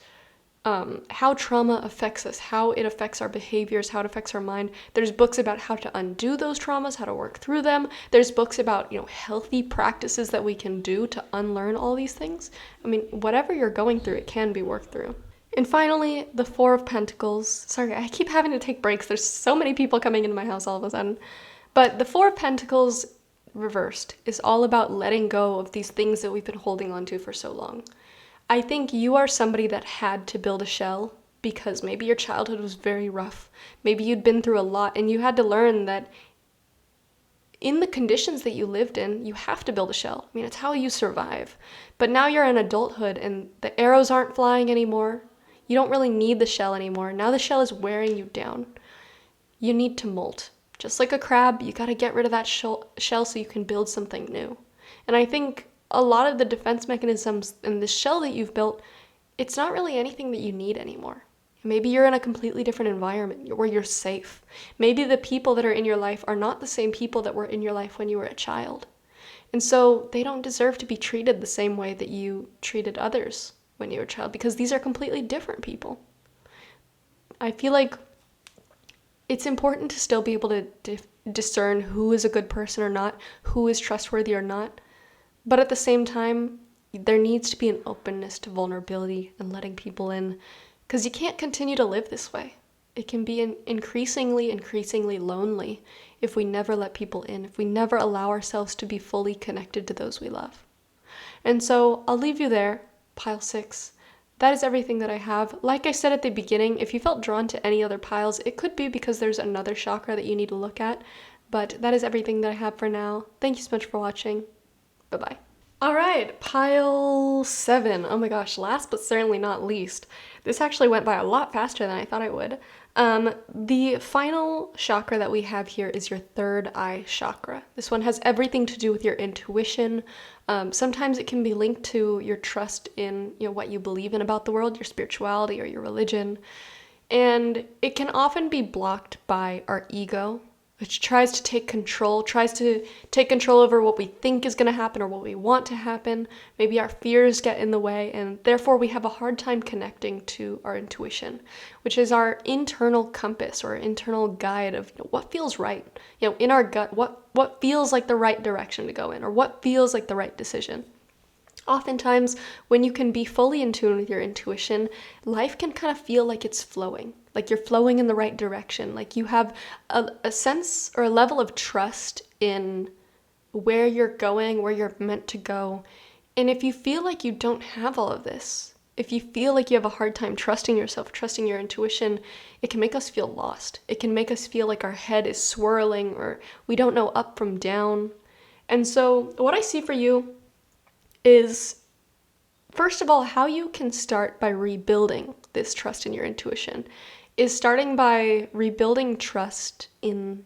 how trauma affects us, how it affects our behaviors, how it affects our mind. There's books about how to undo those traumas, how to work through them. There's books about, healthy practices that we can do to unlearn all these things. I mean, whatever you're going through, it can be worked through. And finally, the Four of Pentacles. Sorry, I keep having to take breaks. There's so many people coming into my house all of a sudden. But the Four of Pentacles reversed is all about letting go of these things that we've been holding on to for so long. I think you are somebody that had to build a shell because maybe your childhood was very rough. Maybe you'd been through a lot and you had to learn that in the conditions that you lived in, you have to build a shell. I mean, it's how you survive. But now you're in adulthood and the arrows aren't flying anymore. You don't really need the shell anymore. Now the shell is wearing you down. You need to molt. Just like a crab, you got to get rid of that shell so you can build something new. And I think a lot of the defense mechanisms in the shell that you've built, it's not really anything that you need anymore. Maybe you're in a completely different environment where you're safe. Maybe the people that are in your life are not the same people that were in your life when you were a child. And so they don't deserve to be treated the same way that you treated others when you were a child, because these are completely different people. I feel like it's important to still be able to discern who is a good person or not, who is trustworthy or not. But at the same time, there needs to be an openness to vulnerability and letting people in, because you can't continue to live this way. It can be increasingly lonely if we never let people in, if we never allow ourselves to be fully connected to those we love. And so I'll leave you there, pile 6. That is everything that I have. Like I said at the beginning, if you felt drawn to any other piles, it could be because there's another chakra that you need to look at. But that is everything that I have for now. Thank you so much for watching. Bye-bye. All right, pile 7. Oh my gosh, last but certainly not least. This actually went by a lot faster than I thought it would. The final chakra that we have here is your third eye chakra. This one has everything to do with your intuition. Sometimes it can be linked to your trust in what you believe in about the world, your spirituality or your religion. And it can often be blocked by our ego, which tries to take control over what we think is going to happen or what we want to happen. Maybe our fears get in the way, and therefore we have a hard time connecting to our intuition, which is our internal compass or internal guide of what feels right. In our gut, what feels like the right direction to go in, or what feels like the right decision. Oftentimes, when you can be fully in tune with your intuition, life can kind of feel like it's flowing, like you're flowing in the right direction, like you have a sense or a level of trust in where you're going, where you're meant to go. And if you feel like you don't have all of this, if you feel like you have a hard time trusting yourself, trusting your intuition, it can make us feel lost. It can make us feel like our head is swirling or we don't know up from down. And so what I see for you is, first of all, how you can start by rebuilding this trust in your intuition is starting by rebuilding trust in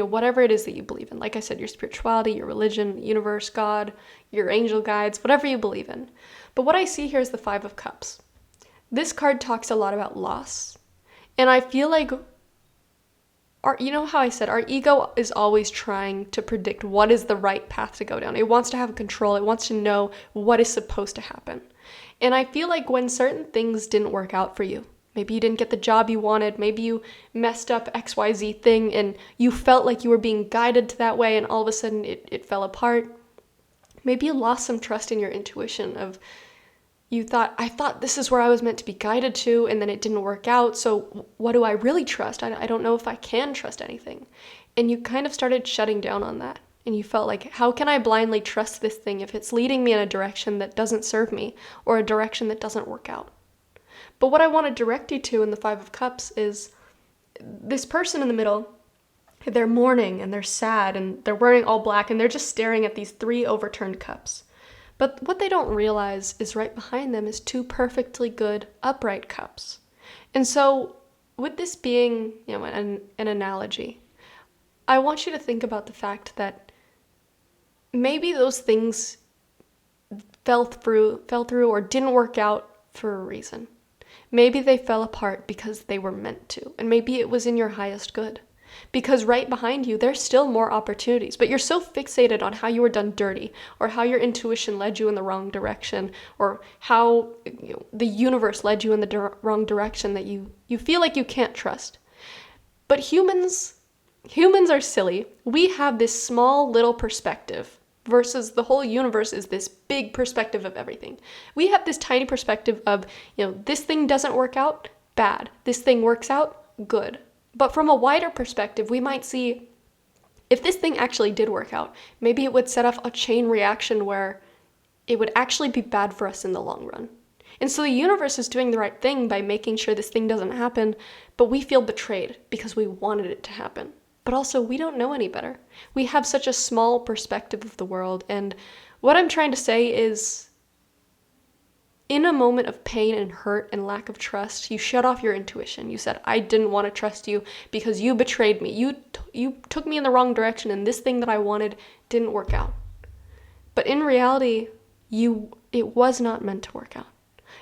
whatever it is that you believe in. Like I said, your spirituality, your religion, universe, God, your angel guides, whatever you believe in. But what I see here is the Five of Cups. This card talks a lot about loss. And I feel like how I said, our ego is always trying to predict what is the right path to go down. It wants to have control. It wants to know what is supposed to happen. And I feel like when certain things didn't work out for you, maybe you didn't get the job you wanted, maybe you messed up XYZ thing and you felt like you were being guided to that way and all of a sudden it fell apart. Maybe you lost some trust in your intuition of I thought this is where I was meant to be guided to, and then it didn't work out, so what do I really trust? I don't know if I can trust anything. And you kind of started shutting down on that. And you felt like, how can I blindly trust this thing if it's leading me in a direction that doesn't serve me, or a direction that doesn't work out? But what I want to direct you to in the Five of Cups is this person in the middle. They're mourning, and they're sad, and they're wearing all black, and they're just staring at these 3 overturned cups. But what they don't realize is right behind them is 2 perfectly good upright cups. And so with this being, an analogy, I want you to think about the fact that maybe those things fell through or didn't work out for a reason. Maybe they fell apart because they were meant to, and maybe it was in your highest good. Because right behind you, there's still more opportunities, but you're so fixated on how you were done dirty, or how your intuition led you in the wrong direction, or how the universe led you in the wrong direction that you feel like you can't trust. But humans are silly. We have this small little perspective versus the whole universe is this big perspective of everything. We have this tiny perspective of, this thing doesn't work out, bad. This thing works out, good. But from a wider perspective, we might see if this thing actually did work out, maybe it would set off a chain reaction where it would actually be bad for us in the long run. And so the universe is doing the right thing by making sure this thing doesn't happen, but we feel betrayed because we wanted it to happen. But also, we don't know any better. We have such a small perspective of the world, and what I'm trying to say is, in a moment of pain and hurt and lack of trust, you shut off your intuition. You said, I didn't want to trust you because you betrayed me. You took me in the wrong direction, and this thing that I wanted didn't work out. But in reality, it was not meant to work out.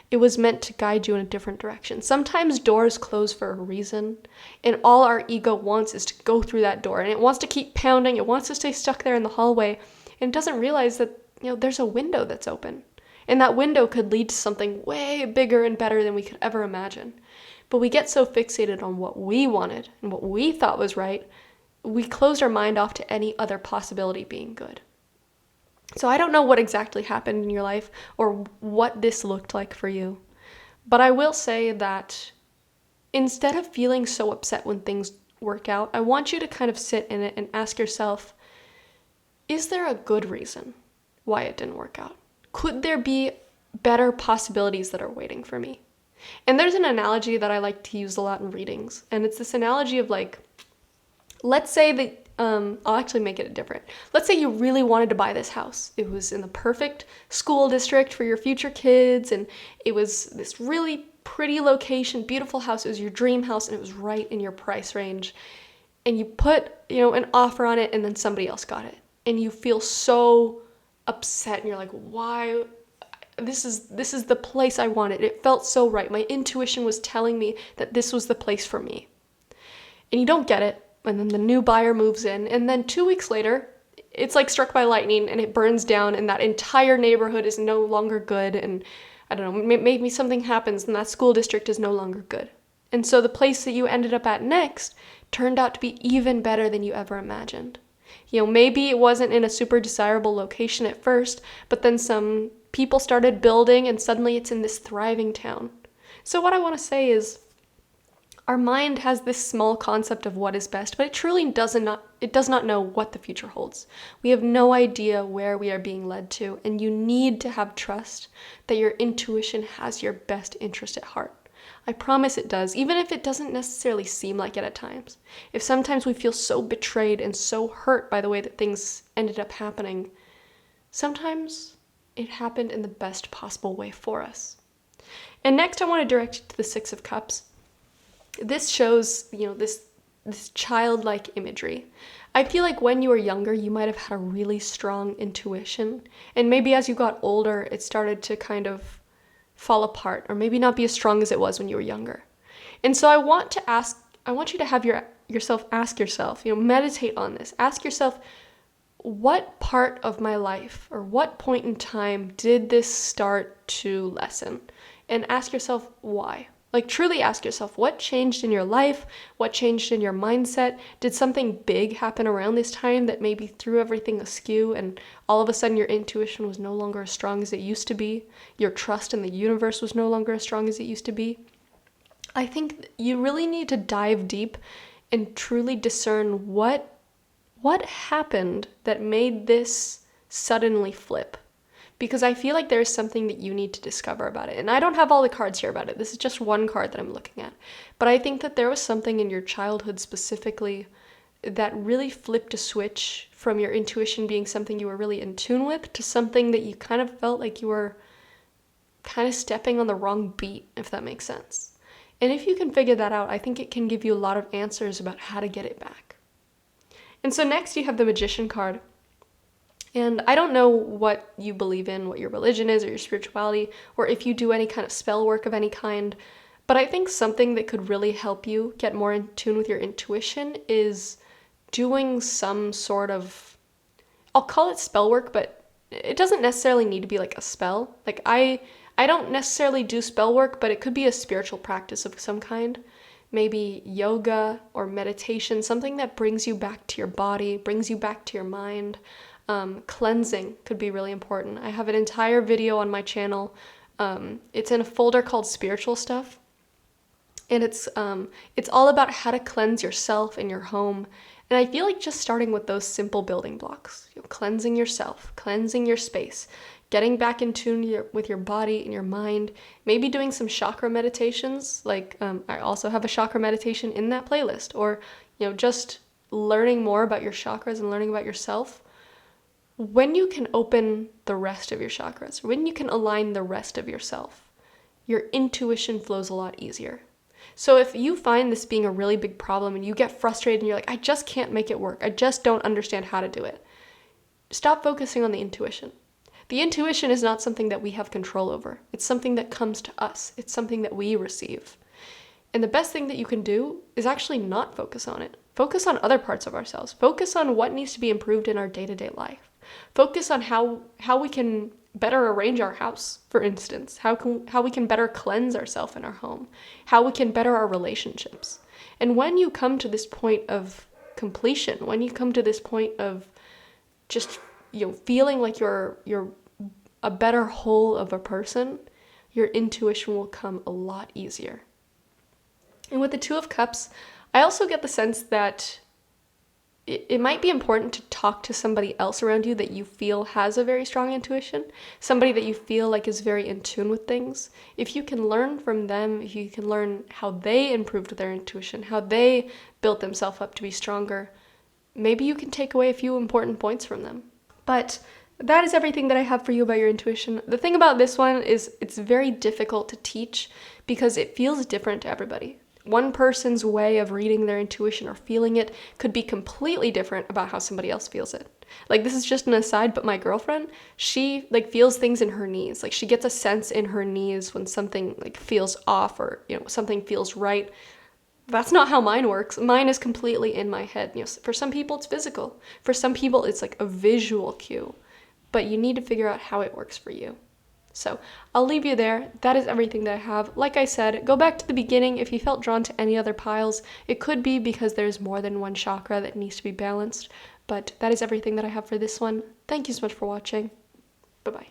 It was meant to guide you in a different direction. Sometimes doors close for a reason, and all our ego wants is to go through that door, and it wants to keep pounding. It wants to stay stuck there in the hallway, and it doesn't realize that there's a window that's open. And that window could lead to something way bigger and better than we could ever imagine. But we get so fixated on what we wanted and what we thought was right, we closed our mind off to any other possibility being good. So I don't know what exactly happened in your life or what this looked like for you. But I will say that instead of feeling so upset when things work out, I want you to kind of sit in it and ask yourself, is there a good reason why it didn't work out? Could there be better possibilities that are waiting for me? And there's an analogy that I like to use a lot in readings. And it's this analogy of let's say that, I'll actually make it different. Let's say you really wanted to buy this house. It was in the perfect school district for your future kids. And it was this really pretty location, beautiful house. It was your dream house and it was right in your price range. And you put, an offer on it and then somebody else got it. And you feel so upset and you're like, why? This is the place I wanted. It felt so right. My intuition was telling me that this was the place for me. And you don't get it. And then the new buyer moves in. And then 2 weeks later, it's like struck by lightning and it burns down and that entire neighborhood is no longer good. And I don't know, maybe something happens and that school district is no longer good. And so the place that you ended up at next turned out to be even better than you ever imagined. Maybe it wasn't in a super desirable location at first, but then some people started building and suddenly it's in this thriving town. So what I want to say is, our mind has this small concept of what is best, but it truly does not know what the future holds. We have no idea where we are being led to, and you need to have trust that your intuition has your best interest at heart. I promise it does, even if it doesn't necessarily seem like it at times. If sometimes we feel so betrayed and so hurt by the way that things ended up happening, sometimes it happened in the best possible way for us. And next I want to direct you to the Six of Cups. This shows, this childlike imagery I feel like when you were younger, you might have had a really strong intuition, and maybe as you got older, it started to kind of fall apart, or maybe not be as strong as it was when you were younger. And so I want you to have yourself ask yourself, meditate on this. Ask yourself, what part of my life or what point in time did this start to lessen? And ask yourself why. Like, truly ask yourself, what changed in your life? What changed in your mindset? Did something big happen around this time that maybe threw everything askew, and all of a sudden your intuition was no longer as strong as it used to be? Your trust in the universe was no longer as strong as it used to be? I think you really need to dive deep and truly discern what happened that made this suddenly flip. Because I feel like there's something that you need to discover about it. And I don't have all the cards here about it. This is just one card that I'm looking at. But I think that there was something in your childhood specifically that really flipped a switch from your intuition being something you were really in tune with to something that you kind of felt like you were kind of stepping on the wrong beat, if that makes sense. And if you can figure that out, I think it can give you a lot of answers about how to get it back. And so next you have the Magician card. And I don't know what you believe in, what your religion is, or your spirituality, or if you do any kind of spell work of any kind, but I think something that could really help you get more in tune with your intuition is doing some sort of, I'll call it spell work, but it doesn't necessarily need to be like a spell. Like I don't necessarily do spell work, but it could be a spiritual practice of some kind. Maybe yoga or meditation, something that brings you back to your body, brings you back to your mind. Cleansing could be really important. I have an entire video on my channel. It's in a folder called Spiritual Stuff. And it's all about how to cleanse yourself and your home. And I feel like just starting with those simple building blocks, cleansing yourself, cleansing your space, getting back in tune with your body and your mind, maybe doing some chakra meditations. Like I also have a chakra meditation in that playlist, or just learning more about your chakras and learning about yourself. When you can open the rest of your chakras, when you can align the rest of yourself, your intuition flows a lot easier. So if you find this being a really big problem and you get frustrated and you're like, I just can't make it work, I just don't understand how to do it, stop focusing on the intuition. The intuition is not something that we have control over. It's something that comes to us. It's something that we receive. And the best thing that you can do is actually not focus on it. Focus on other parts of ourselves. Focus on what needs to be improved in our day-to-day life. Focus on how we can better arrange our house, for instance. How we can better cleanse ourselves in our home. How we can better our relationships. And when you come to this point of completion, when you come to this point of just feeling like you're a better whole of a person, your intuition will come a lot easier. And with the Two of Cups, I also get the sense that it might be important to talk to somebody else around you that you feel has a very strong intuition, somebody that you feel like is very in tune with things. If you can learn from them, if you can learn how they improved their intuition, how they built themselves up to be stronger, maybe you can take away a few important points from them. But that is everything that I have for you about your intuition. The thing about this one is it's very difficult to teach because it feels different to everybody. One person's way of reading their intuition or feeling it could be completely different about how somebody else feels it. Like, this is just an aside, but my girlfriend, she feels things in her knees. Like, she gets a sense in her knees when something feels off or something feels right. That's not how mine works. Mine is completely in my head. For some people it's physical. For some people it's like a visual cue. But you need to figure out how it works for you. So I'll leave you there. That is everything that I have. Like I said, go back to the beginning. If you felt drawn to any other piles, it could be because there's more than one chakra that needs to be balanced. But that is everything that I have for this one. Thank you so much for watching. Bye-bye.